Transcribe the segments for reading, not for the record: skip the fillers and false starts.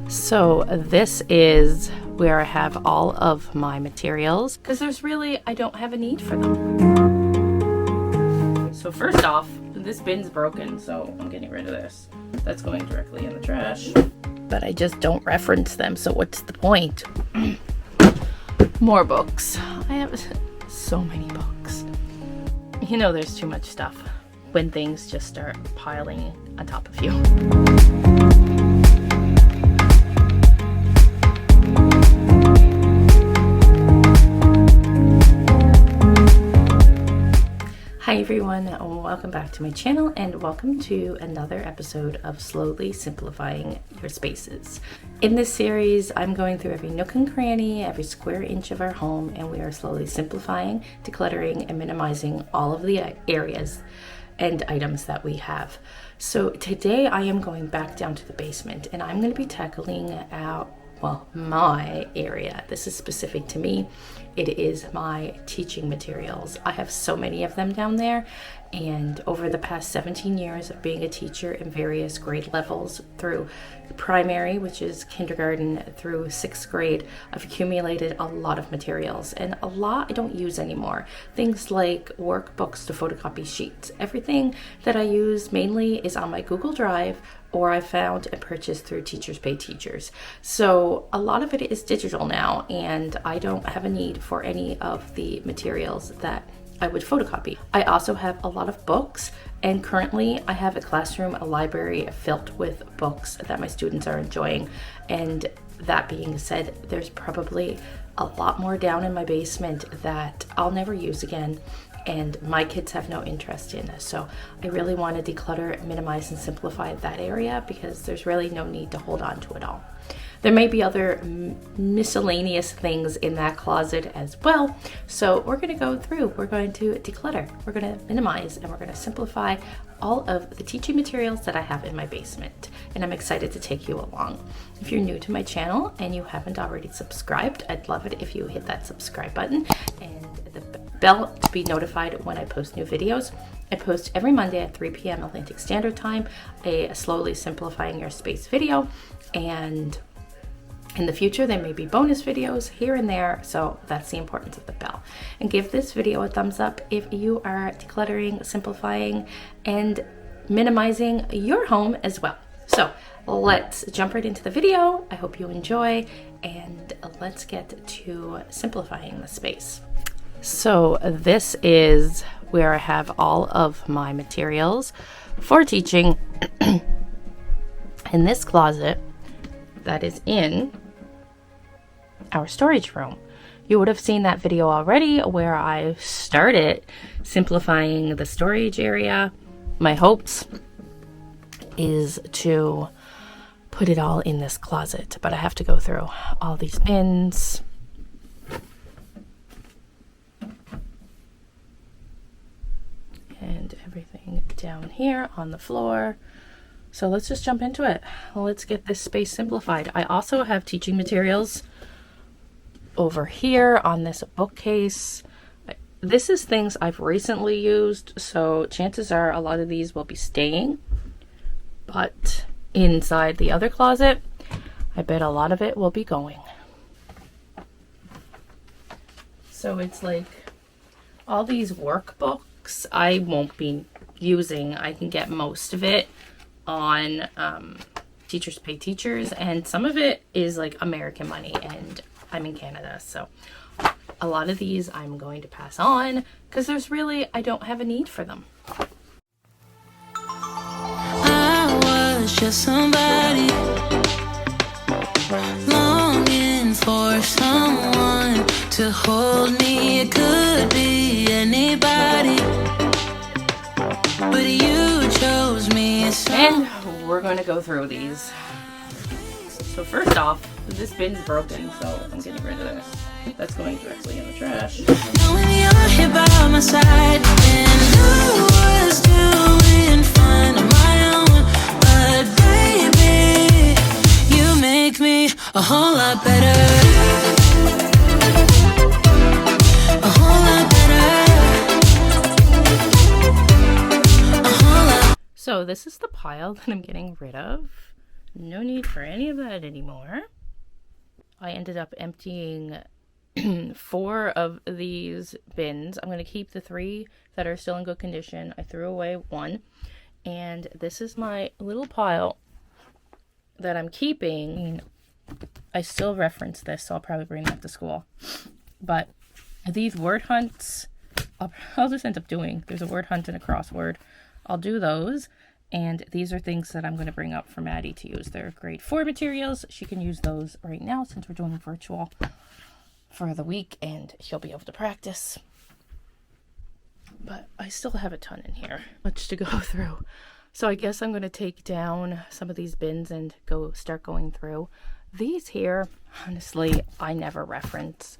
So this is where I have all of my materials because I don't have a need for them. So first off, this bin's broken, so I'm getting rid of this. That's going directly in the trash. But I just don't reference them, so what's the point? More books. I have so many books. You know there's too much stuff when things just start piling on top of you. Hi everyone, welcome back to my channel and welcome to another episode of Slowly Simplifying Your Spaces. In this series, I'm going through every nook and cranny, every square inch of our home, and we are slowly simplifying, decluttering, and minimizing all of the areas and items that we have. So today I am going back down to the basement and I'm going to be tackling my area. This is specific to me. It is my teaching materials. I have so many of them down there, and over the past 17 years of being a teacher in various grade levels through primary, which is kindergarten, through 6th grade, I've accumulated a lot of materials, and a lot I don't use anymore. Things like workbooks to photocopy sheets. Everything that I use mainly is on my Google Drive, or I found and purchased through Teachers Pay Teachers. So a lot of it is digital now, and I don't have a need for any of the materials that I would photocopy. I also have a lot of books, and currently I have a library filled with books that my students are enjoying. And that being said, there's probably a lot more down in my basement that I'll never use again, and my kids have no interest in this. So I really want to declutter, minimize, and simplify that area because there's really no need to hold on to it all. There may be other miscellaneous things in that closet as well. So we're going to go through, we're going to declutter, we're going to minimize, and we're going to simplify all of the teaching materials that I have in my basement. And I'm excited to take you along. If you're new to my channel and you haven't already subscribed, I'd love it if you hit that subscribe button and the bell to be notified when I post new videos. I post every Monday at 3 p.m. Atlantic Standard Time, a Slowly Simplifying Your Space video, and in the future, there may be bonus videos here and there, so that's the importance of the bell. And give this video a thumbs up if you are decluttering, simplifying, and minimizing your home as well. So let's jump right into the video. I hope you enjoy, and let's get to simplifying the space. So this is where I have all of my materials for teaching in this closet that is in our storage room. You would have seen that video already where I started simplifying the storage area. My hopes is to put it all in this closet, but I have to go through all these bins. And everything down here on the floor. So let's just jump into it. Let's get this space simplified. I also have teaching materials over here on this bookcase. This is things I've recently used, so chances are a lot of these will be staying. But inside the other closet, I bet a lot of it will be going. So it's like all these workbooks I won't be using. I can get most of it on Teachers Pay Teachers, and some of it is like American money, and I'm in Canada, so a lot of these I'm going to pass on because I don't have a need for them. I was just somebody longing for someone to hold me. It could be anybody, but you chose me. And we're going to go through these. So first off, this bin's broken, so I'm getting rid of this. That's going directly in the trash. Knowing you're here by my side, and I was doing fine on my own, but baby, you make me a whole lot better. A whole lot better. A whole lot. So this is the pile that I'm getting rid of. no need for any of that anymore. I ended up emptying 4 of these bins. I'm going to keep the 3 that are still in good condition. I threw away 1. And this is my little pile that I'm keeping. I still reference this, so I'll probably bring that to school. But these word hunts, I'll just end up doing. There's a word hunt and a crossword. I'll do those. And these are things that I'm going to bring up for Maddie to use. They're grade 4 materials. She can use those right now since we're doing virtual for the week, and she'll be able to practice. But I still have a ton in here. Much to go through. So I guess I'm going to take down some of these bins and start going through. These here, honestly, I never reference.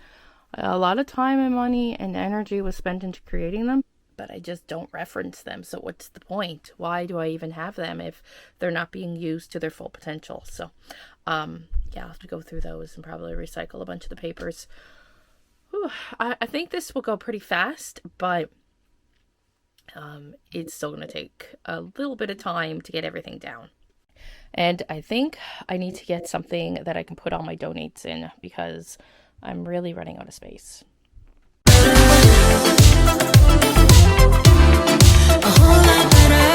A lot of time and money and energy was spent into creating them, but I just don't reference them. So what's the point? Why do I even have them if they're not being used to their full potential? So, yeah, I'll have to go through those and probably recycle a bunch of the papers. Whew, I think this will go pretty fast, but it's still going to take a little bit of time to get everything down. And I think I need to get something that I can put all my donates in because I'm really running out of space. A whole lot better.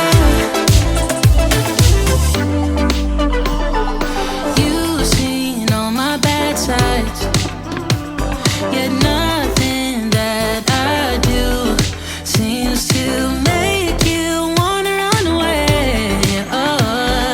You've seen all my bad sides, yet nothing that I do seems to make you wanna run away. Oh,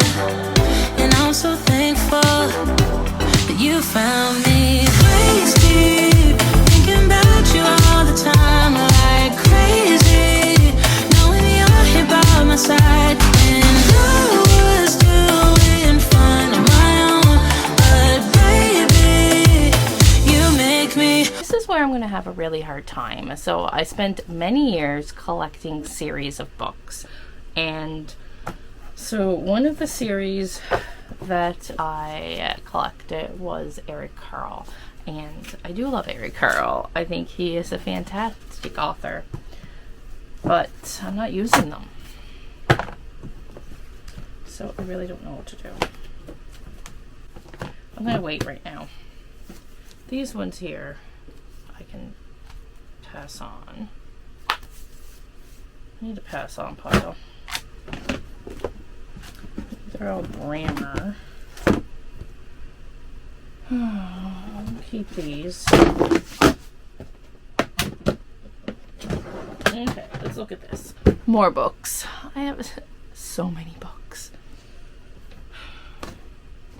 and I'm so thankful that you found me. Waist deep, thinking about you all the time like crazy, knowing you're here by my side. And I was doing fine on my own, but baby, you make me. This is where I'm going to have a really hard time. So I spent many years collecting series of books. And so one of the series that I collected was Eric Carle. And I do love Eric Carle. I think he is a fantastic author. But I'm not using them. So I really don't know what to do. I'm going to wait right now. These ones here, I can pass on. I need to pass on pile. They're all grammar. I'll keep these. Okay, let's look at this. More books. I have so many books.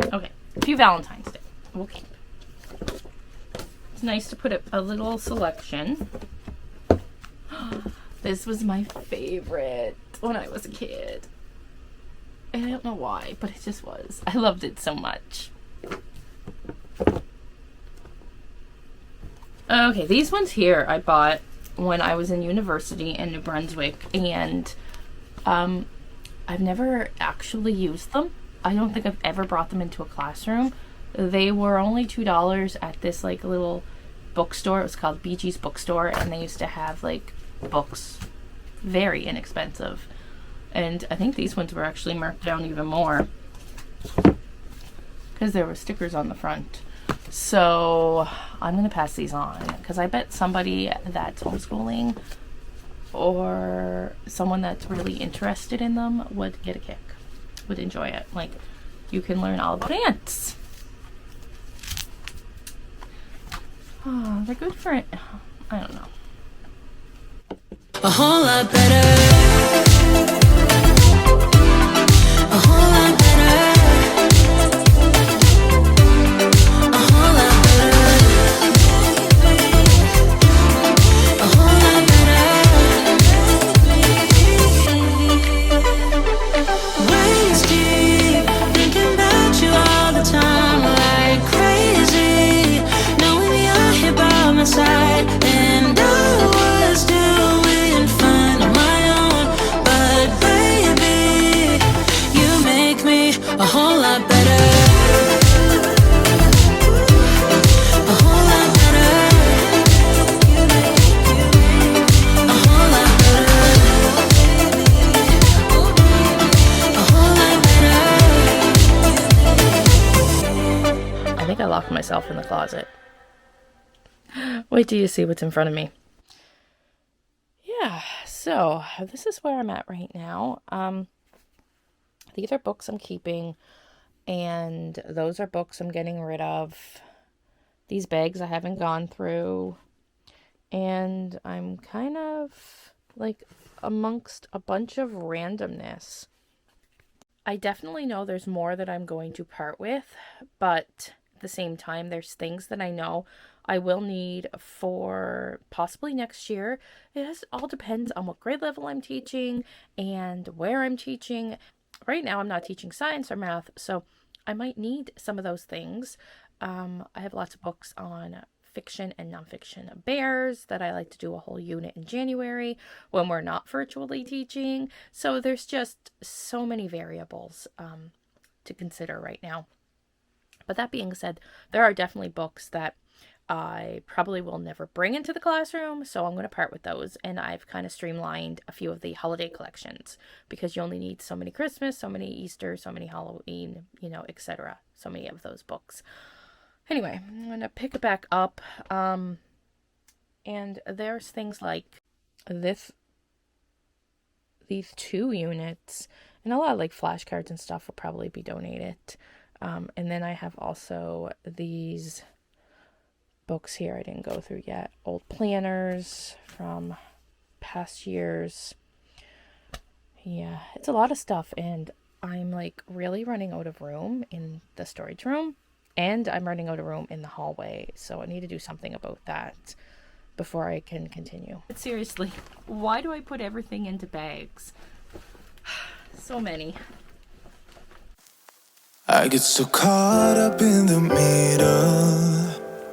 Okay, a few Valentine's Day. We'll keep. It's nice to put a little selection. This was my favorite when I was a kid. And I don't know why, but it just was. I loved it so much. Okay, these ones here I bought when I was in university in New Brunswick, and I've never actually used them. I don't think I've ever brought them into a classroom. They were only $2 at this like little bookstore. It was called BG's Bookstore, and they used to have like books, very inexpensive. And I think these ones were actually marked down even more because there were stickers on the front. So I'm going to pass these on because I bet somebody that's homeschooling or someone that's really interested in them would get a kick, would enjoy it. Like, you can learn all about ants. Oh, they're good for it. I don't know. A whole lot better. A whole lot better. A whole lot better. A whole lot better. Waist deep, thinking about you all the time like crazy, knowing you're here by my side. And I was doing fine on my own, think I locked myself in the closet. Wait till you see what's in front of me. Yeah, so this is where I'm at right now. These are books I'm keeping, and those are books I'm getting rid of. These bags I haven't gone through, and I'm kind of like amongst a bunch of randomness. I definitely know there's more that I'm going to part with, but at the same time, there's things that I know I will need for possibly next year. All depends on what grade level I'm teaching and where I'm teaching. Right now, I'm not teaching science or math, so I might need some of those things. I have lots of books on fiction and nonfiction bears that I like to do a whole unit in January when we're not virtually teaching. So there's just so many variables to consider right now. But that being said, there are definitely books that I probably will never bring into the classroom, so I'm going to part with those. And I've kind of streamlined a few of the holiday collections because you only need so many Christmas, so many Easter, so many Halloween, etc. So many of those books. Anyway, I'm going to pick it back up. And there's things like these 2 units, and a lot of like flashcards and stuff will probably be donated. And then I have also these books here I didn't go through yet. Old planners from past years. Yeah, it's a lot of stuff, and I'm like really running out of room in the storage room, and I'm running out of room in the hallway, so I need to do something about that before I can continue. But seriously, why do I put everything into bags? So many. I get so caught up in the middle,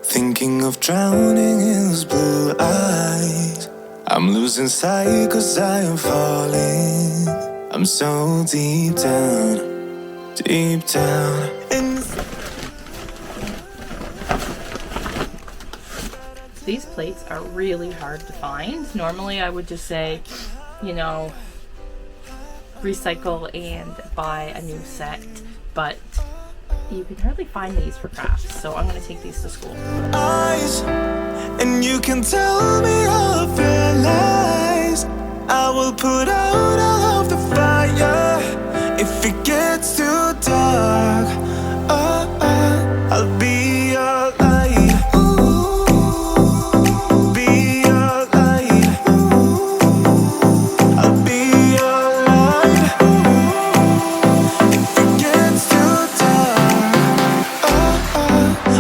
thinking of drowning in those blue eyes. I'm losing sight 'cause I am falling. I'm so deep down. And these plates are really hard to find. Normally I would just say, recycle and buy a new set, but you can hardly find these for crafts, so I'm going to take these to school. eyes, and you can tell me all of your lies. I will put out all of the fire if it gets too dark. I'll be your light. Be your light. I'll be your light. If it gets too dark,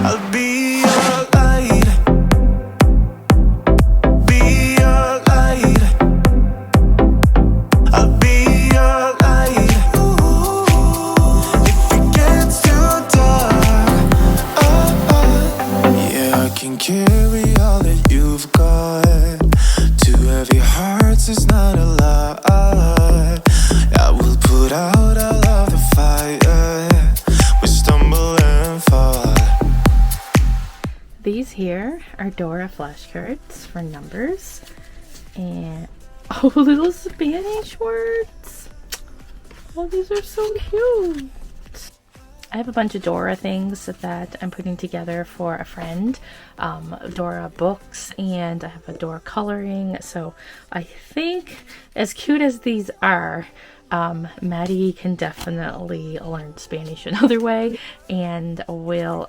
I'll be your light. Be your light. I'll be your light. If it gets too dark, yeah, I can carry all that you've got. 2 heavy hearts is not a lot. I will put out all of the fire. We stumble and fall. These here are Dora flashcards for numbers, and little Spanish words. Oh, these are so cute. I have a bunch of Dora things that I'm putting together for a friend, Dora books, and I have a Dora coloring. So I think, as cute as these are, Maddie can definitely learn Spanish another way, and will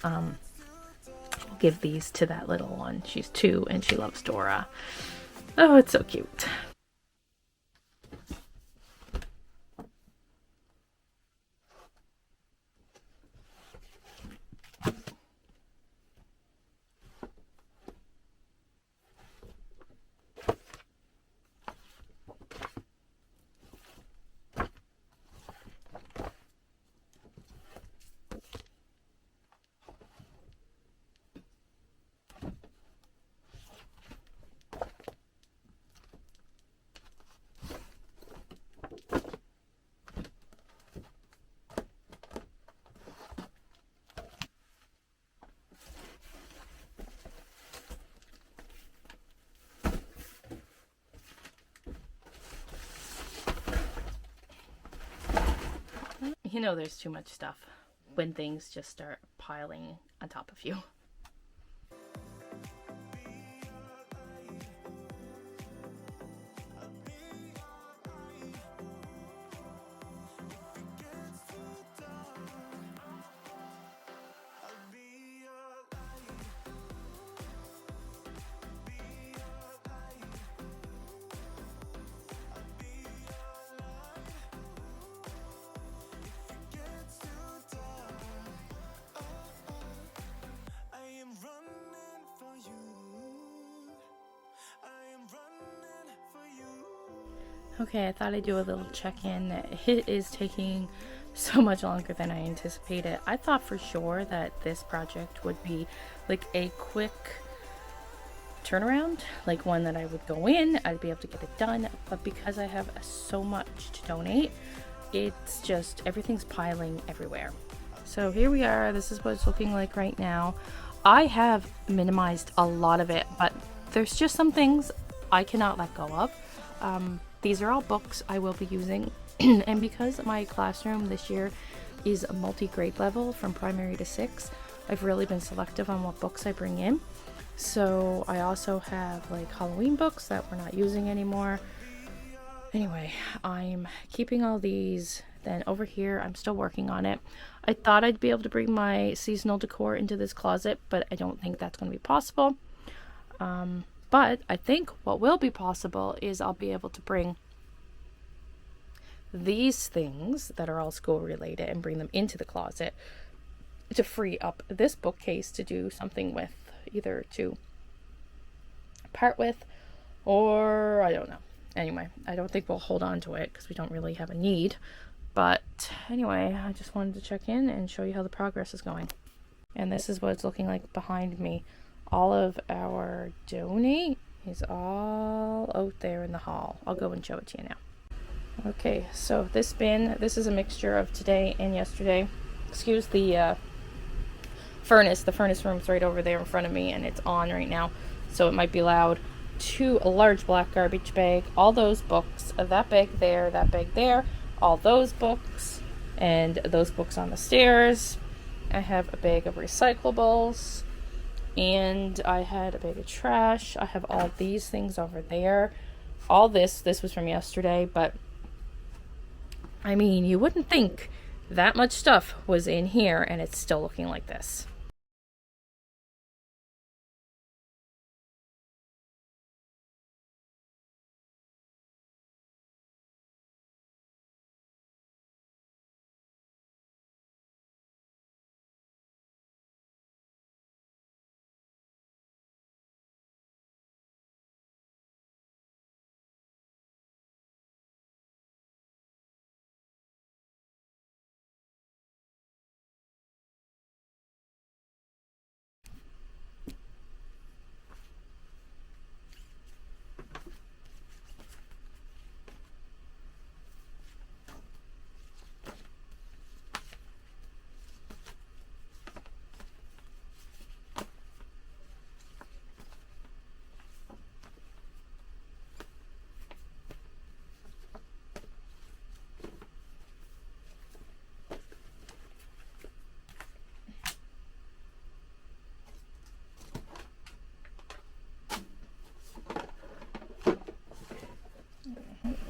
give these to that little one. She's 2 and she loves Dora. Oh, it's so cute. There's too much stuff when things just start piling on top of you. Okay, I thought I'd do a little check-in. It is taking so much longer than I anticipated. I thought for sure that this project would be like a quick turnaround, like one that I would go in, I'd be able to get it done, but because I have so much to donate, it's just everything's piling everywhere. So here we are. This is what it's looking like right now. I have minimized a lot of it, but there's just some things I cannot let go of. These are all books I will be using, and because my classroom this year is a multi-grade level from primary to 6, I've really been selective on what books I bring in. So I also have like Halloween books that we're not using anymore. Anyway, I'm keeping all these. Then over here, I'm still working on it. I thought I'd be able to bring my seasonal decor into this closet, but I don't think that's going to be possible. But I think what will be possible is I'll be able to bring these things that are all school related and bring them into the closet to free up this bookcase to do something with, either to part with, or I don't know. Anyway, I don't think we'll hold on to it because we don't really have a need. But anyway, I just wanted to check in and show you how the progress is going. And this is what it's looking like behind me. All of our donate is all out there in the hall. I'll go and show it to you now. Okay, so this bin, this is a mixture of today and yesterday. Excuse the furnace. The furnace room's right over there in front of me, and it's on right now, so it might be loud. A large black garbage bag, all those books, that bag there, all those books, and those books on the stairs. I have a bag of recyclables, and I had a bag of trash. I have all these things over there. All this was from yesterday, but I mean, you wouldn't think that much stuff was in here, and it's still looking like this.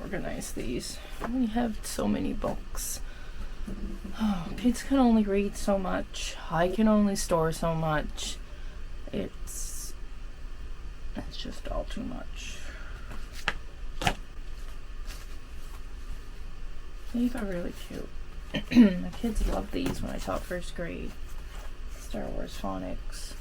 Organize these. We have so many books. Oh, kids can only read so much. I can only store so much. It's just all too much. These are really cute. The kids love these when I taught first grade. Star Wars phonics.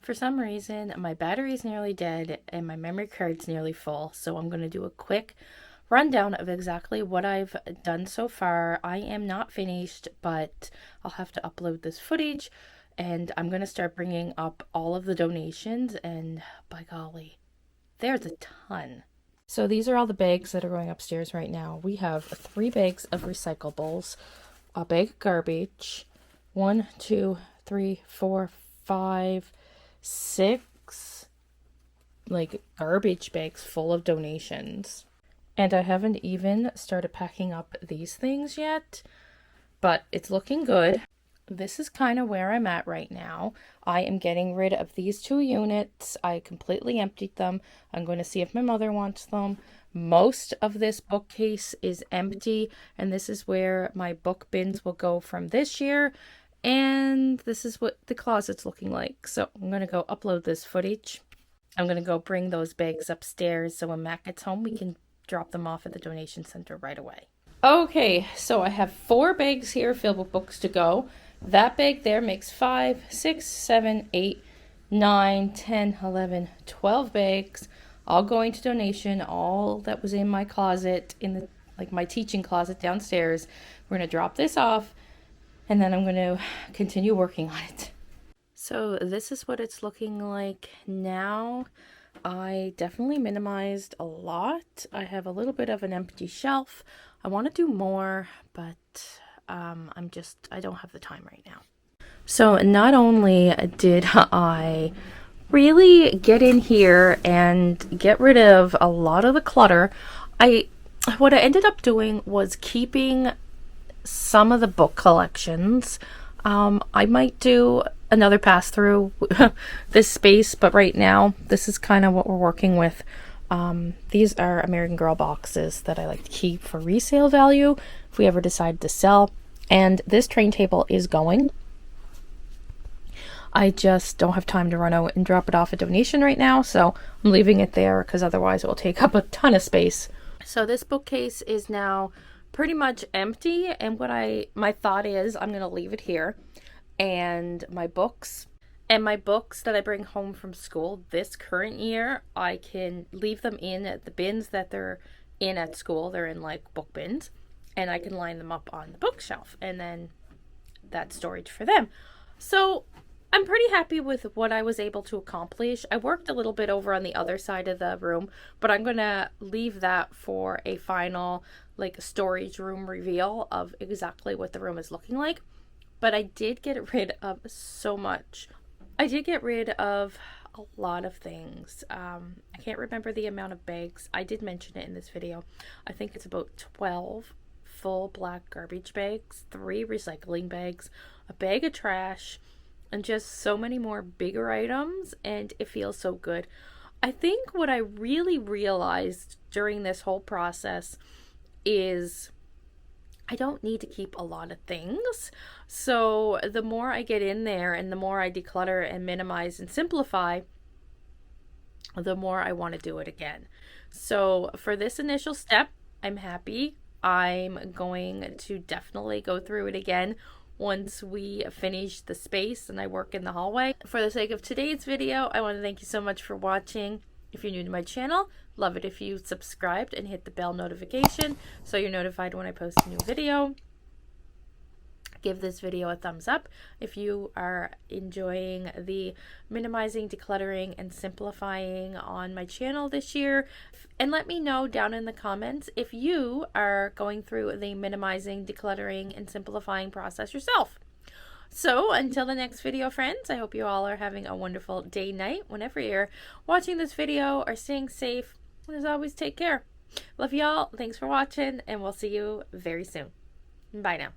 For some reason, my battery's nearly dead and my memory card's nearly full, so I'm going to do a quick rundown of exactly what I've done so far. I am not finished, but I'll have to upload this footage, and I'm going to start bringing up all of the donations, and by golly, there's a ton. So these are all the bags that are going upstairs right now. We have 3 bags of recyclables, a bag of garbage, 1, 2, 3, 4, 5, 6 like garbage bags full of donations. And I haven't even started packing up these things yet, but it's looking good. This is kind of where I'm at right now. I am getting rid of these 2 units. I completely emptied them. I'm going to see if my mother wants them. Most of this bookcase is empty, and this is where my book bins will go from this year. And this is what the closet's looking like. So I'm going to go upload this footage. I'm going to go bring those bags upstairs so when Matt gets home, we can drop them off at the donation center right away. Okay, so I have 4 bags here filled with books to go. That bag there makes 5, 6, 7, 8, 9, 10, 11, 12 bags, all going to donation. All that was in my closet, in the my teaching closet downstairs. We're going to drop this off, and then I'm going to continue working on it. So this is what it's looking like now. I definitely minimized a lot. I have a little bit of an empty shelf. I want to do more, but I don't have the time right now. So not only did I really get in here and get rid of a lot of the clutter, what I ended up doing was keeping some of the book collections. I might do another pass through this space, but right now this is kind of what we're working with. These are American Girl boxes that I like to keep for resale value if we ever decide to sell. And this train table is going. I just don't have time to run out and drop it off a donation right now, so I'm leaving it there because otherwise it will take up a ton of space. So this bookcase is now pretty much empty, and my thought is I'm going to leave it here, and my books that I bring home from school this current year, I can leave them in the bins that they're in at school. They're in like book bins, and I can line them up on the bookshelf, and then that's storage for them. So I'm pretty happy with what I was able to accomplish. I worked a little bit over on the other side of the room, but I'm going to leave that for a final storage room reveal of exactly what the room is looking like. But I did get rid of so much. I did get rid of a lot of things. I can't remember the amount of bags. I did mention it in this video. I think it's about 12 full black garbage bags, 3 recycling bags, a bag of trash, and just so many more bigger items, and it feels so good. I think what I really realized during this whole process is I don't need to keep a lot of things. So the more I get in there and the more I declutter and minimize and simplify, the more I want to do it again. So for this initial step, I'm happy. I'm going to definitely go through it again once we finish the space and I work in the hallway. For the sake of today's video, I want to thank you so much for watching. If you're new to my channel, love it if you subscribed and hit the bell notification so you're notified when I post a new video. Give this video a thumbs up if you are enjoying the minimizing, decluttering, and simplifying on my channel this year. And let me know down in the comments if you are going through the minimizing, decluttering, and simplifying process yourself. So until the next video, friends, I hope you all are having a wonderful day, night, whenever you're watching this video, or staying safe. And as always, take care. Love y'all. Thanks for watching, and we'll see you very soon. Bye now.